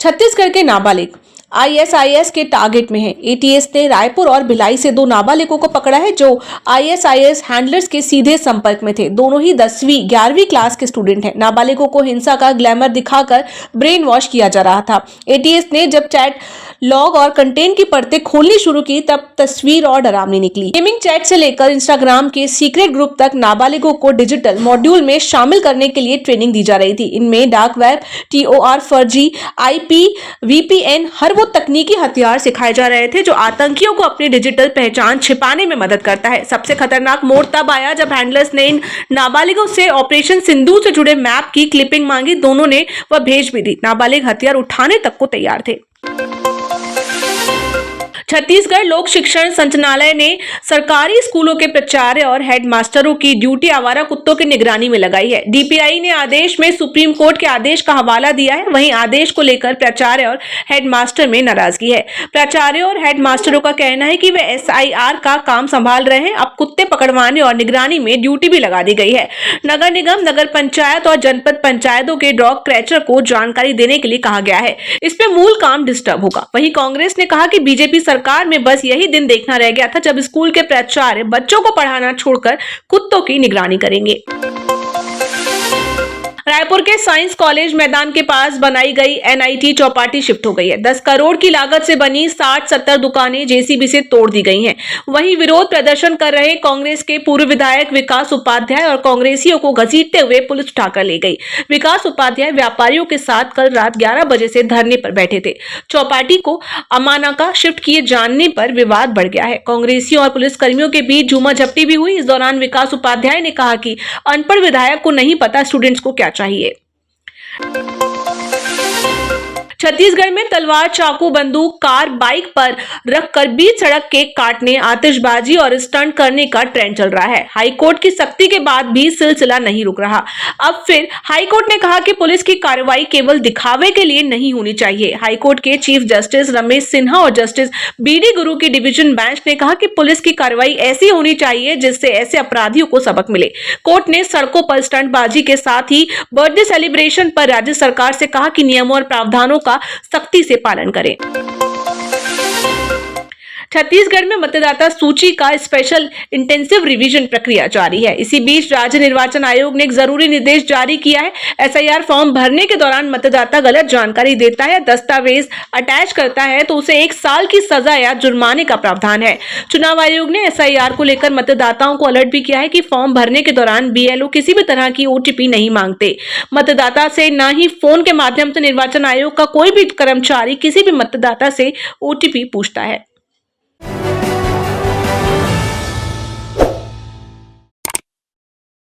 छत्तीसगढ़ के नाबालिग आईएसआईएस के टारगेट में है। एटीएस ने रायपुर और भिलाई से 2 नाबालिगों को पकड़ा है जो आईएसआईएस हैंडलर्स के सीधे संपर्क में थे। दोनों ही 10वीं 11वीं क्लास के स्टूडेंट हैं। नाबालिगों को हिंसा का ग्लैमर दिखाकर ब्रेन वॉश किया जा रहा था। एटीएस ने जब चैट लॉग और कंटेंट की परतें खोलनी शुरू की तब तस्वीर और डरावनी निकली। गेमिंग चैट से लेकर इंस्टाग्राम के सीक्रेट ग्रुप तक नाबालिगों को डिजिटल मॉड्यूल में शामिल करने के लिए ट्रेनिंग दी जा रही थी। इनमें डार्क वेब, टीओआर, फर्जी, आईपी, वीपीएन, हर वो तकनीकी हथियार सिखाए जा रहे थे जो आतंकियों को अपनी डिजिटल पहचान छिपाने में मदद करता है। सबसे खतरनाक मोड़ तब आया जब हैंडलर्स ने इन नाबालिगों से ऑपरेशन सिंदूर से जुड़े मैप की क्लिपिंग मांगी। दोनों ने वह भेज भी दी। नाबालिग हथियार उठाने तक को तैयार थे। छत्तीसगढ़ लोक शिक्षण संचालनालय ने सरकारी स्कूलों के प्राचार्य और हेडमास्टरों की ड्यूटी आवारा कुत्तों की निगरानी में लगाई है। डीपीआई ने आदेश में सुप्रीम कोर्ट के आदेश का हवाला दिया है। वहीं आदेश को लेकर प्राचार्य और हेडमास्टर में नाराजगी है। प्राचार्यों और हेडमास्टरों का कहना है कि वे एसआईआर का काम संभाल रहे हैं। अब कुत्ते पकड़वाने और निगरानी में ड्यूटी भी लगा दी गई है। नगर निगम, नगर पंचायत और जनपद पंचायतों के डॉग क्रैचर को जानकारी देने के लिए कहा गया है। इसमें मूल काम डिस्टर्ब होगा। वहीं कांग्रेस ने कहा कि बीजेपी सरकार में बस यही दिन देखना रह गया था जब स्कूल के प्राचार्य बच्चों को पढ़ाना छोड़कर कुत्तों की निगरानी करेंगे। रायपुर के साइंस कॉलेज मैदान के पास बनाई गई एनआईटी चौपाटी शिफ्ट हो गई है। 10 करोड़ की लागत से बनी 60-70 दुकानें जेसीबी से तोड़ दी गई हैं। वहीं विरोध प्रदर्शन कर रहे कांग्रेस के पूर्व विधायक विकास उपाध्याय और कांग्रेसियों को घसीटते हुए पुलिस उठाकर ले गई। विकास उपाध्याय व्यापारियों के साथ कल रात 11 बजे से धरने पर बैठे थे। चौपाटी को अमानका शिफ्ट किए जाने पर विवाद बढ़ गया है। कांग्रेसियों और पुलिसकर्मियों के बीच झूमा झपटी भी हुई। इस दौरान विकास उपाध्याय ने कहा कि अनपढ़ विधायक को नहीं पता स्टूडेंट्स को क्या चाहिए। छत्तीसगढ़ में तलवार, चाकू, बंदूक, कार, बाइक पर रखकर बीच सड़क केक काटने, आतिशबाजी और स्टंट करने का ट्रेंड चल रहा है। हाईकोर्ट की सख्ती के बाद भी सिलसिला नहीं रुक रहा। अब फिर हाईकोर्ट ने कहा कि पुलिस की कार्रवाई केवल दिखावे के लिए नहीं होनी चाहिए। हाईकोर्ट के चीफ जस्टिस रमेश सिन्हा और जस्टिस बीडी गुरु की डिवीजन बेंच ने कहा कि पुलिस की कार्रवाई ऐसी होनी चाहिए जिससे ऐसे अपराधियों को सबक मिले। कोर्ट ने सड़कों पर स्टंटबाजी के साथ ही बर्थडे सेलिब्रेशन पर राज्य सरकार से कहा कि नियमों और प्रावधानों का सख्ती से पालन करें। छत्तीसगढ़ में मतदाता सूची का स्पेशल इंटेंसिव रिवीजन प्रक्रिया जारी है। इसी बीच राज्य निर्वाचन आयोग ने एक जरूरी निर्देश जारी किया है। एसआईआर फॉर्म भरने के दौरान मतदाता गलत जानकारी देता है या दस्तावेज अटैच करता है तो उसे 1 साल की सजा या जुर्माने का प्रावधान है। चुनाव आयोग ने एसआईआर को लेकर मतदाताओं को अलर्ट भी किया है कि फॉर्म भरने के दौरान बीएलओ किसी भी तरह की ओटीपी नहीं मांगते। मतदाता से न ही फोन के माध्यम से निर्वाचन आयोग का कोई भी कर्मचारी किसी भी मतदाता से ओटीपी पूछता है।